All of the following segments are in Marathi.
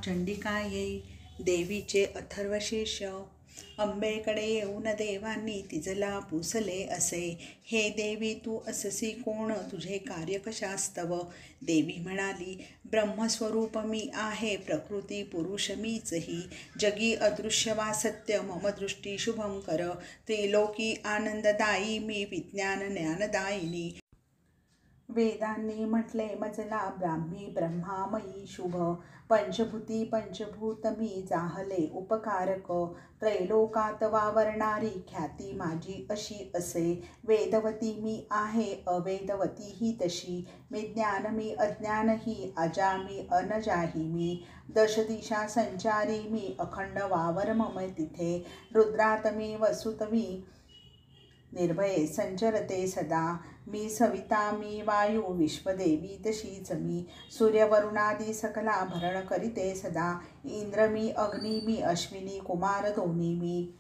चंडिका येई देवीचे अथर्वशीर्ष. अंबेकडे येऊन देवांनी तिजला पुसले असे. हे देवी तू अससी कोण, तुझे कार्य कशास्तव. देवी म्हणाली, ब्रह्मस्वरूप मी आहे, प्रकृती पुरुष मीचही. जगी अदृश्य वा सत्य, मम दृष्टी शुभंकर. त्रिलोकी आनंददायी मी, विज्ञान ज्ञानदायिनी. वेदांनी म्हटले मजला, ब्राह्मी ब्रह्मामयी शुभ. पंचभूती पंचभूत मी, जाहले उपकारक. त्रैलोकात वावरणारी, ख्याती माझी अशी असे. वेदवती मी आहे, अवेदवती ही तशी. मी ज्ञान मी अज्ञानही, अजा मी अनजाही मी. दशदिशा संचारी मी, अखंड वावर मम तिथे. रुद्रात मी वसुत मी, निर्भये संचरते सदा. मी सविता मी वायू, विश्वदेवी तशीच मी. सूर्यवरुणादी सकला, भरण करीते सदा. इंद्र मी अग्नी मी, अश्विनी कुमार दोन्ही मी.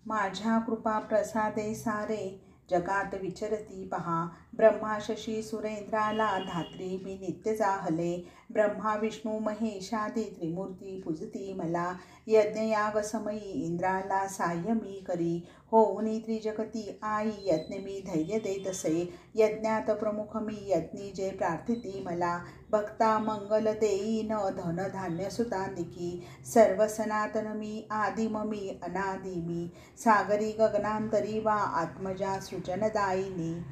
माझ्या कृपा प्रसादे सारे जगात विचरती पहा. ब्रह्मा शशी सुरेंद्राला, धात्री मी नित्य जाहले. ब्रह्मा विष्णू महेशादी, त्रिमूर्ती पूजती मला. यज्ञयाग समयी इंद्राला साह्य मी करी. होऊनी त्रिजगती आई, यज्ञ मी धैर्य देत असे. यज्ञात प्रमुख मी, यज्ञी जे प्रार्थिती मला. भक्ता मंगल देईन, धन धान्य सुतांदिकी. सर्व सनातन मी, आदिम मी अनादि मी. सागरी गगनांतरी वा, आत्मजा सृजनदायिनी.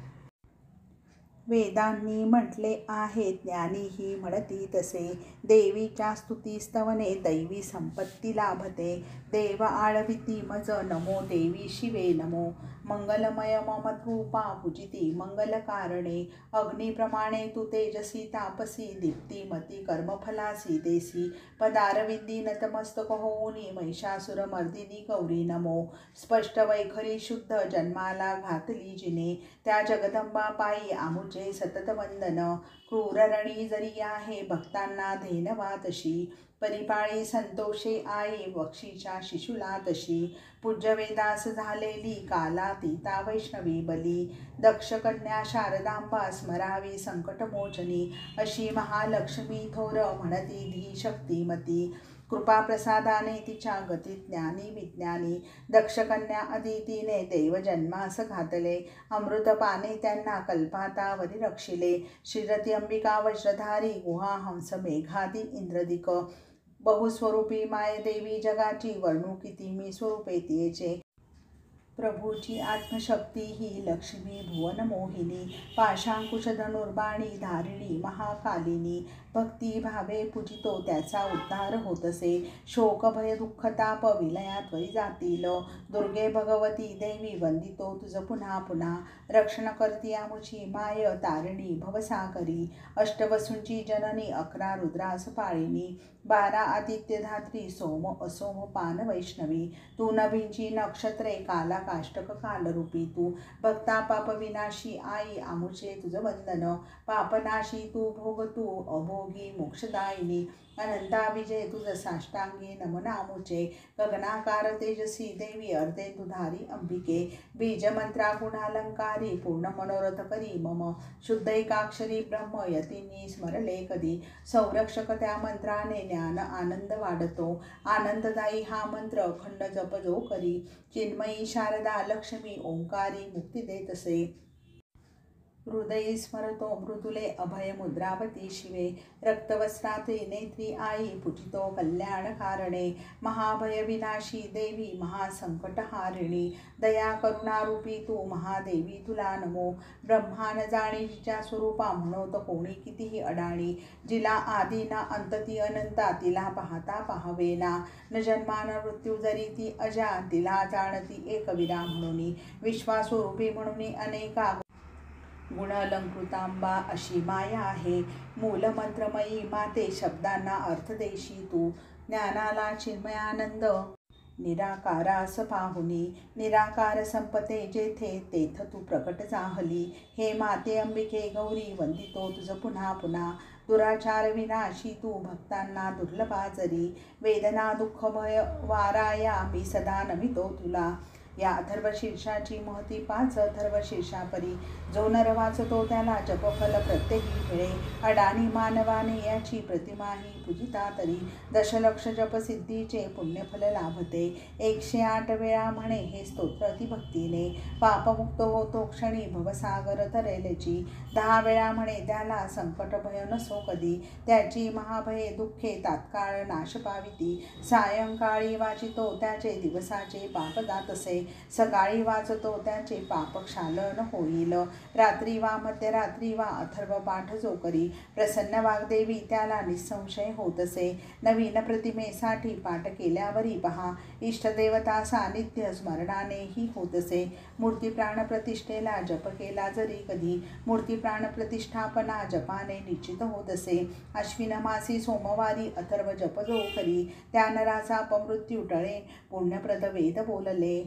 वेदांनी म्हटले आहे, ज्ञानीही म्हणती तसे. देवीच्या स्तुती स्तवने, दैवी संपत्ती लाभते. देव आळविती मज, नमो देवी शिवे नमो. मंगलमय मम रूपा, पूजिती मंगलकारणे. अग्निप्रमाणे तू तेजसी तापसी, दीप्तिमती कर्मफलासी देसी. पदारविंदी नतमस्तक होऊनी, महिषासुरमर्दिनी गौरी नमो. स्पष्ट वैखरी शुद्ध, जन्माला घातली जिने. त्या जगदंबा पायी आमुचे सतत वंदन. क्रूररणी जरी आहे, भक्तांना धेनवा तशी. परिपाळी संतोषे आई, बक्षीच्या शिशुला तशी. पूज्य वेदास झालेली, कालातीता वैष्णवी बली. दक्ष कन्या शारदांबा, स्मरावी संकटमोचनी. अशी महालक्ष्मी थोर, म्हणती धी शक्तिमती. कृपा प्रसादाने तिच्या गती ज्ञानी विज्ञानी. दक्षकन्या अदितीने देव जन्मास घातले. अमृतपाने त्यांना कल्पातावरी रक्षिले. श्रीरती अंबिका वज्रधारी, गुहा हंस मेघादी इंद्रदिक. बहुस्वरूपी माय देवी जगाची, वर्णू किती मी स्वरूपे तिचे. प्रभूची आत्मशक्ती ही, लक्ष्मी भुवन मोहिनी. पाशांकुश धनुर्बाणी, धारिणी महाकालिनी. भक्ती भावे पूजितो, त्याचा उद्धार होतसे. शोक भय दुःख ताप, विलयात वरी जातील. दुर्गे भगवती देवी, वंदितो तुझ पुन्हा पुन्हा. रक्षण करती आमुची माय, तारिणी भवसागरी. अष्टवसूंची जननी, 11 रुद्रास पाळिनी. 12 आदित्य धात्री, सोम असोम पान वैष्णवी. तू नभींची नक्षत्रे, काला काष्टक कालरूपी तू. भक्ता पाप विनाशी आई, आमुचे तुझ वंदन. पापनाशी तू, भोग तू, अभोगी मोक्षदायिनी. अनंता विजय तुझ साष्टांगी, नमन आमुचे. गगनाकार तेजसी देवी, अर्धेंदुधारी अंबिके. बीजमंत्रा गुणालंकारी, पूर्ण मनोरथ करी मम. शुद्ध एकाक्षरी ब्रह्म, यतींनी स्मरले कधी. संरक्षक त्या मंत्राने, ज्ञान आनंद वाढतो. आनंददायी हा मंत्र, अखंड जप जो करी. चिन्मयी शारदा लक्ष्मी, ओंकारी मुक्ती देतसे. हृदयी स्मरतो मृदुले, अभय मुद्रावती शिवे. रक्तवस्त्राते नेत्री आई, पूजितो कल्याणकारणे. महाभय विनाशी देवी, महासंकटहारिणी. दया करुणारूपी तू, महादेवी तुला नमो. ब्रह्मा न जाणी जिच्या स्वरूपा, म्हणोत कोणी कितीही अडाणी. जिला आदी ना अंतती अनंता, तिला पाहता पाहावेना. न जन्मा न मृत्यू जरी ती अजा, तिला जाणती एकविरा म्हणून. विश्वास्वरूपी म्हणून अनेका गुणलंकृतांबा, अशी माया आहे. मूलमंत्रमयी माते, शब्दांना अर्थ देशी तू. ज्ञानाला चिन्मयानंद, निराकारास पाहुनी. निराकार संपते जेथे, तेथ तू प्रकट जाहली. हे माते अंबिके गौरी, वंदितो तुझ पुन्हा पुन्हा. दुराचार विनाशी तू, भक्तांना दुर्लभा जरी. वेदना दुःख भय वाराया, मी सदा नमितो तुला. या अथर्व शीर्षाची महती 5 अथर्व शीर्षापरी. जो नर वाचतो त्याला जपफल प्रत्येकी मिळे. अडाणी मानवाने याची प्रतिमाही पूजिता तरी. दशलक्ष जपसिद्धीचे पुण्यफल लाभते. 108 वेळा म्हणे हे स्तोत्र अतिभक्तीने. पापमुक्त होतो क्षणी भवसागर तरेलची. 10 वेळा म्हणे त्याला संकट भय नसो कधी. त्याची महाभये दुःखे तात्काळ नाश पाविती. सायंकाळी वाचितो त्याचे दिवसाचे पाप जातसे. सकाळी वाचतो त्याचे पाप क्षालन होईल. रात्री वा मध्यरात्री वा अथर्व पाठ जो करी. प्रसन्न वाग्देवी त्याला निसंशय होतसे. नवीन प्रतिमेसाठी पाठ केल्यावरी पहा. इष्टदेवता सानिध्य स्मरणानेही होतसे. मूर्ती प्राण प्रतिष्ठेला जप केला जरी कधी. मूर्ती प्राण प्रतिष्ठापना जपाने निश्चित होतसे. अश्विन मासी सोमवारी अथर्व जप जो करी. त्या नराचा अपमृत्यू टळे पुण्यप्रद वेद बोलले.